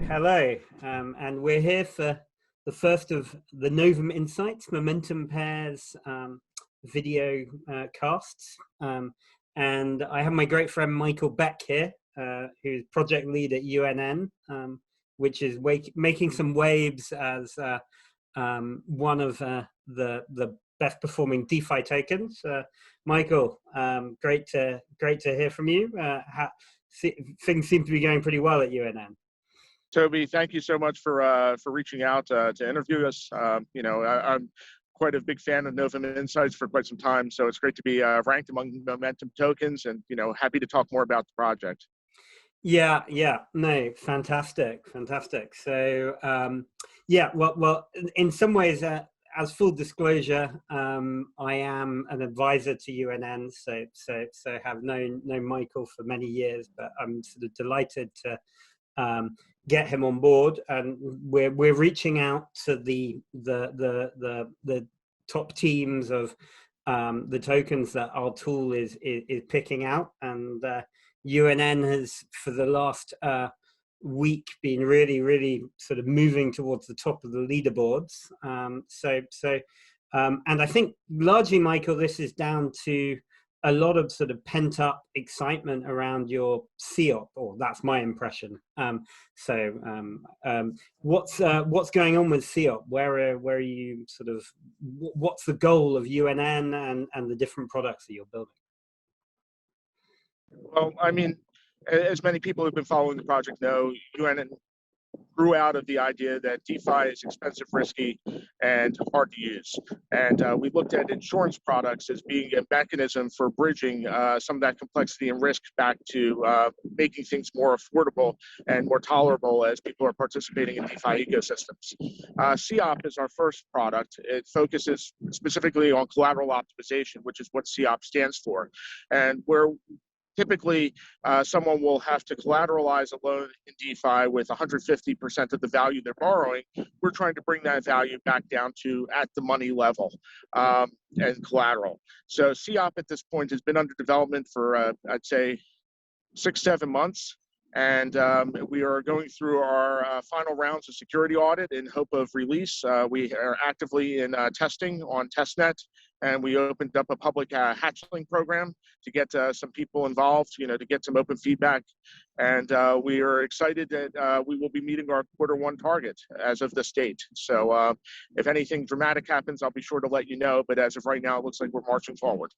hello, and we're here for the first of the Novum Insights Momentum Pairs video casts. And I have my great friend Michael Beck here, who's project lead at UNN, which is making some waves as one of the best performing DeFi tokens. Michael, great to hear from you. Things seem to be going pretty well at UNN. Toby, thank you so much for reaching out to interview us. I'm quite a big fan of Novum Insights for quite some time, so it's great to be ranked among momentum tokens, and happy to talk more about the project. Yeah, no, fantastic. So well, in some ways, as full disclosure, I am an advisor to UNN, so have known Michael for many years, but I'm sort of delighted to get him on board, and we're reaching out to the top teams of the tokens that our tool is picking out, and UNN has for the last week been really sort of moving towards the top of the leaderboards. And I think largely, Michael, this is down to a lot of sort of pent up excitement around your COP, or that's my impression. What's going on with COP? Where are you sort of, what's the goal of UNN and the different products that you're building? Well, I mean, as many people who've been following the project know, UNN grew out of the idea that DeFi is expensive, risky, and hard to use. And we looked at insurance products as being a mechanism for bridging some of that complexity and risk back to making things more affordable and more tolerable as people are participating in DeFi ecosystems. COP is our first product. It focuses specifically on collateral optimization, which is what COP stands for. And typically, someone will have to collateralize a loan in DeFi with 150% of the value they're borrowing. We're trying to bring that value back down to at the money level and collateral. So COP at this point has been under development for, I'd say, 6-7 months. And we are going through our final rounds of security audit in hope of release. We are actively in testing on testnet, and we opened up a public hatchling program to get some people involved, to get some open feedback. And we are excited that we will be meeting our Q1 target as of this date. So if anything dramatic happens, I'll be sure to let you know. But as of right now, it looks like we're marching forward.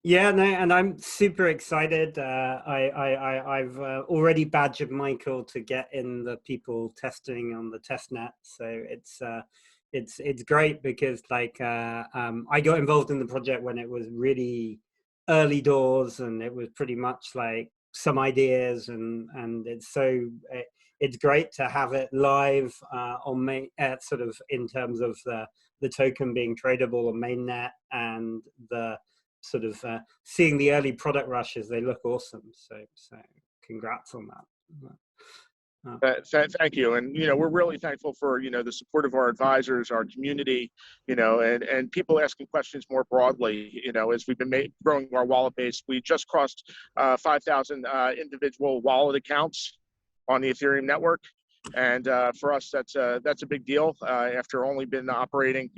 Yeah, no, and I'm super excited. I've already badgered Michael to get in the people testing on the testnet. So it's great because I got involved in the project when it was really early doors, and it was pretty much like some ideas, and it's great to have it live on sort of in terms of the token being tradable on mainnet, and the sort of seeing the early product rushes. They look awesome. So congrats on that. Thank you. And, we're really thankful for, the support of our advisors, our community, and people asking questions more broadly, as we've been growing our wallet base. We just crossed 5,000 individual wallet accounts on the Ethereum network. And for us, that's a big deal after only been operating,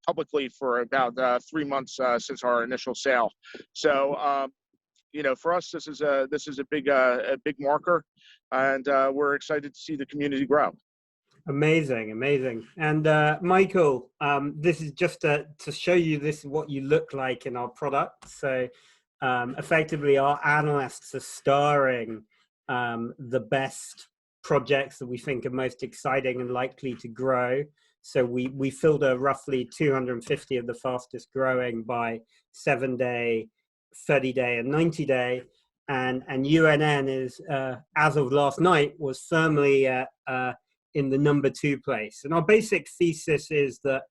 publicly for about 3 months since our initial sale. So, for us, this is a big marker, and we're excited to see the community grow. Amazing. And Michael, this is just to show you this is what you look like in our product. So effectively, our analysts are starring the best projects that we think are most exciting and likely to grow. So we filter roughly 250 of the fastest growing by 7-day, 30-day, and 90-day. And UNN is, as of last night, was firmly in the number 2 place. And our basic thesis is that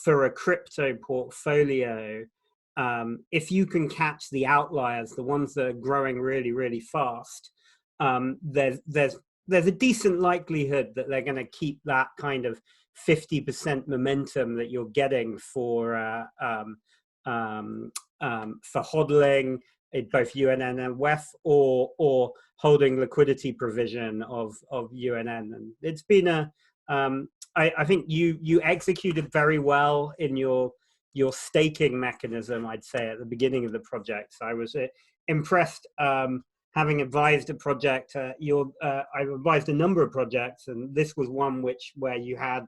for a crypto portfolio, if you can catch the outliers, the ones that are growing really fast, there's a decent likelihood that they're going to keep that kind of 50% momentum that you're getting for hodling. both UNN and WEF, or holding liquidity provision of UNN. And it's been I think you executed very well in your staking mechanism, I'd say, at the beginning of the project. So I was impressed, having advised a project. I advised a number of projects, and this was one where you had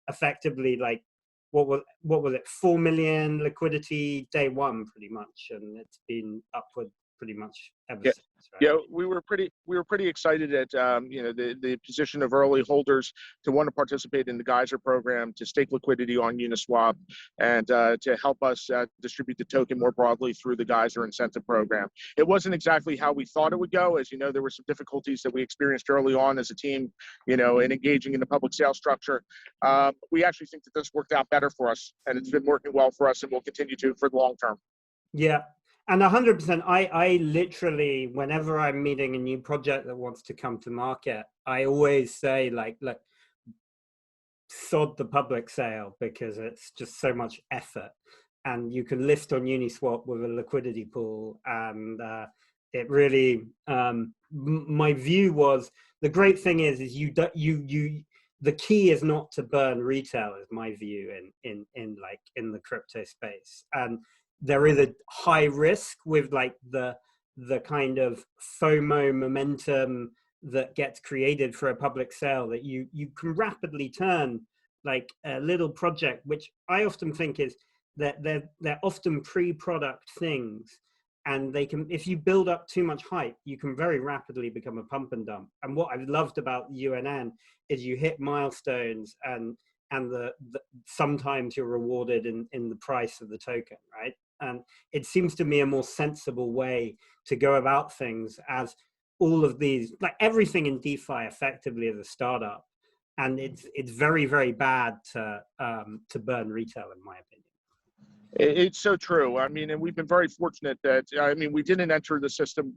effectively, like, what was it, 4 million liquidity day one, pretty much, and it's been upward pretty much ever since. Right? Yeah, we were pretty excited at the position of early holders to want to participate in the Geyser program, to stake liquidity on Uniswap, and to help us distribute the token more broadly through the Geyser incentive program. It wasn't exactly how we thought it would go. As you know, there were some difficulties that we experienced early on as a team, in engaging in the public sale structure. We actually think that this worked out better for us, and it's been working well for us, and will continue to for the long term. Yeah. And 100%, I literally, whenever I'm meeting a new project that wants to come to market, I always say, like, look, sod the public sale, because it's just so much effort. And you can list on Uniswap with a liquidity pool. And it really, my view was, the great thing is the key is not to burn retail, is my view in the crypto space. And there is a high risk with, like, the kind of FOMO momentum that gets created for a public sale, that you can rapidly turn, like, a little project, which I often think is that they're often pre-product things, and they can, if you build up too much hype, you can very rapidly become a pump and dump. And what I've loved about UNN is you hit milestones, and sometimes you're rewarded in the price of the token, right? And it seems to me a more sensible way to go about things, as all of these, like, everything in DeFi effectively is a startup, and it's very, very bad to burn retail, in my opinion. It's so true. I mean, and we've been very fortunate that, we didn't enter the system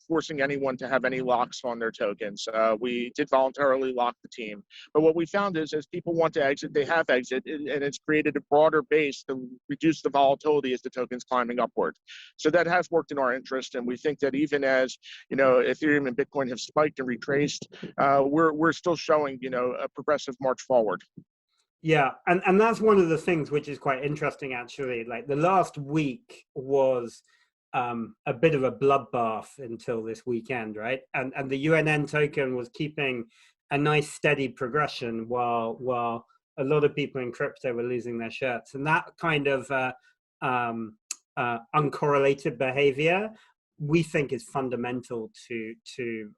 forcing anyone to have any locks on their tokens. We did voluntarily lock the team. But what we found is, as people want to exit, they have exit, and it's created a broader base to reduce the volatility as the token's climbing upward. So that has worked in our interest. And we think that even as, Ethereum and Bitcoin have spiked and retraced, we're still showing, a progressive march forward. Yeah, and that's one of the things which is quite interesting, actually. Like, the last week was a bit of a bloodbath until this weekend, right? And the UNN token was keeping a nice steady progression while a lot of people in crypto were losing their shirts. And that kind of uncorrelated behavior, we think, is fundamental to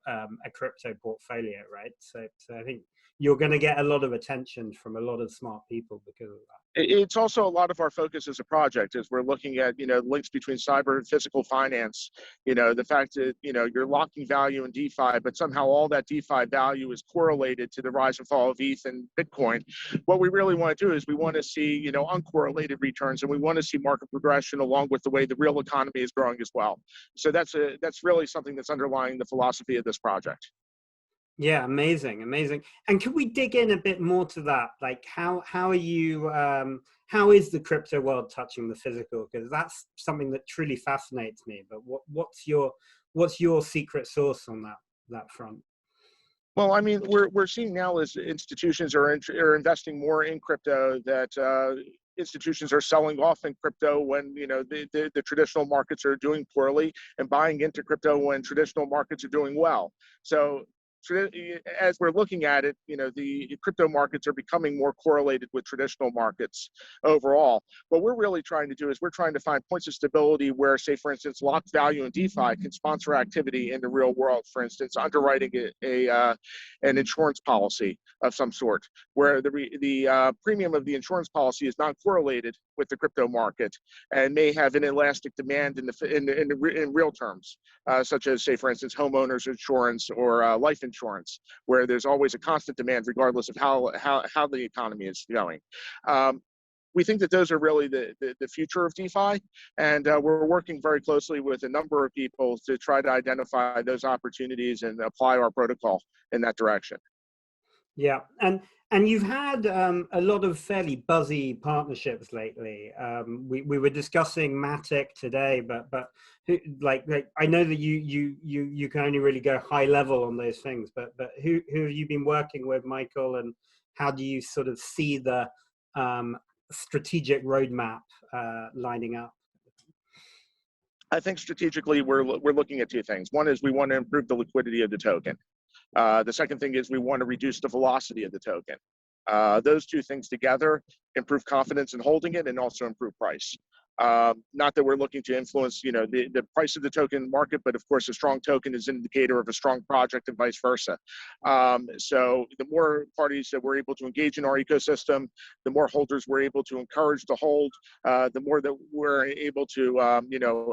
a crypto portfolio, right? So I think you're going to get a lot of attention from a lot of smart people because of that. It's also a lot of our focus as a project, as we're looking at, links between cyber and physical finance. The fact that, you're locking value in DeFi, but somehow all that DeFi value is correlated to the rise and fall of ETH and Bitcoin. What we really want to do is we want to see, uncorrelated returns, and we want to see market progression along with the way the real economy is growing as well. So that's really something that's underlying the philosophy of this project. Yeah, amazing. And can we dig in a bit more to that? Like, how are you, how is the crypto world touching the physical? Because that's something that truly fascinates me. But what's your secret sauce on that front? Well, I mean, we're seeing now as institutions are investing more in crypto, that institutions are selling off in crypto when the traditional markets are doing poorly, and buying into crypto when traditional markets are doing well. So as we're looking at it, the crypto markets are becoming more correlated with traditional markets overall. What we're really trying to do is we're trying to find points of stability where, say, for instance, locked value in DeFi can sponsor activity in the real world. For instance, underwriting an insurance policy of some sort, where the premium of the insurance policy is not correlated with the crypto market and may have an elastic demand in real terms, such as, say, for instance, homeowners insurance or life insurance, where there's always a constant demand regardless of how the economy is going. We think that those are really the future of DeFi, and we're working very closely with a number of people to try to identify those opportunities and apply our protocol in that direction. Yeah, and you've had a lot of fairly buzzy partnerships lately. We were discussing Matic today, but like I know that you can only really go high level on those things. But who have you been working with, Michael, and how do you sort of see the strategic roadmap lining up? I think strategically we're looking at two things. One is we want to improve the liquidity of the token. The second thing is we want to reduce the velocity of the token. Those two things together improve confidence in holding it and also improve price. Not that we're looking to influence, the price of the token market, but of course, a strong token is an indicator of a strong project and vice versa. So the more parties that we're able to engage in our ecosystem, the more holders we're able to encourage to hold, the more that we're able to,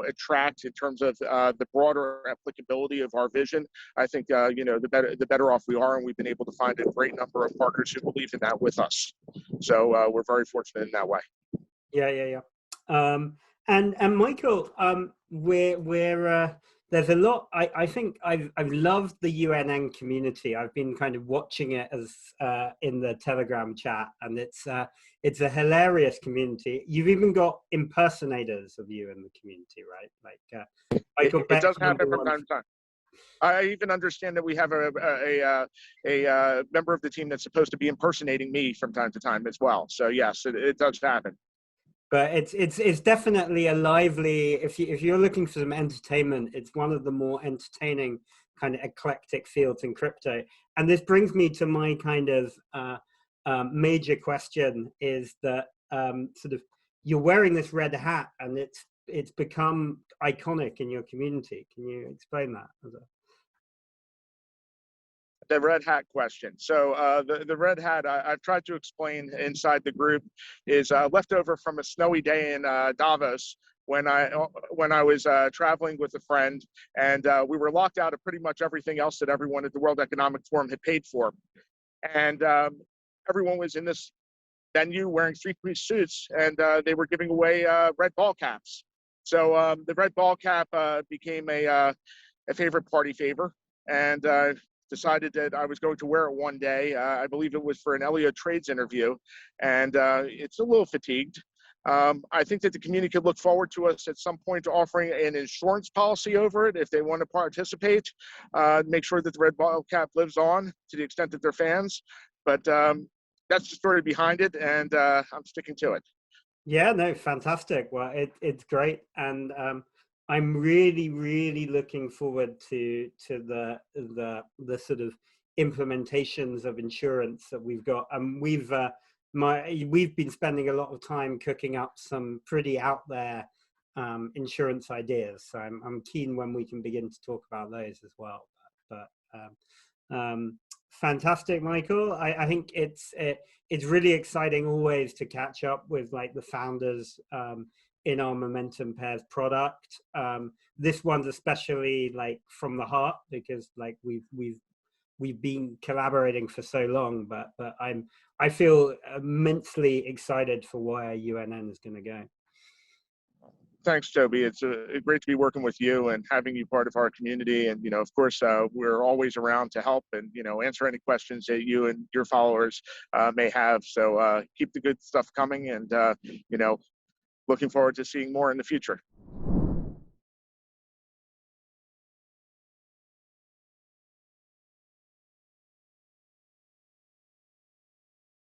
attract in terms of the broader applicability of our vision. I think, the better off we are, and we've been able to find a great number of partners who believe in that with us. So we're very fortunate in that way. Yeah. And Michael, we're there's a lot. I think I've loved the UNN community. I've been kind of watching it as in the Telegram chat, and it's a hilarious community. You've even got impersonators of you in the community, right? Like Michael Beck. It does happen from time to time. I even understand that we have a member of the team that's supposed to be impersonating me from time to time as well. So yes, it does happen. But it's definitely a lively. If you're looking for some entertainment, it's one of the more entertaining kind of eclectic fields in crypto. And this brings me to my kind of major question: is that sort of you're wearing this red hat, and it's become iconic in your community. Can you explain that? The red hat question. So the red hat I've tried to explain inside the group is leftover from a snowy day in Davos when I was traveling with a friend, and we were locked out of pretty much everything else that everyone at the World Economic Forum had paid for, and everyone was in this venue wearing three-piece suits, and they were giving away red ball caps. So the red ball cap became a favorite party favor, and decided that I was going to wear it one day. I believe it was for an Elliott Trades interview, and it's a little fatigued. I think that the community could look forward to us at some point offering an insurance policy over it if they want to participate, make sure that the red ball cap lives on to the extent that they're fans. But that's the story behind it, and I'm sticking to it. Yeah, no, fantastic. Well, it's great, and I'm really looking forward to the sort of implementations of insurance that we've got. And we've been spending a lot of time cooking up some pretty out there insurance ideas. So I'm keen when we can begin to talk about those as well. But fantastic, Michael. I think it's really exciting always to catch up with like the founders in our Momentum Pairs product. This one's especially like from the heart because like we've been collaborating for so long, but I feel immensely excited for where UNN is going to go. Thanks, Toby. It's great to be working with you and having you part of our community. And, of course, we're always around to help and, answer any questions that you and your followers may have. So keep the good stuff coming and, looking forward to seeing more in the future.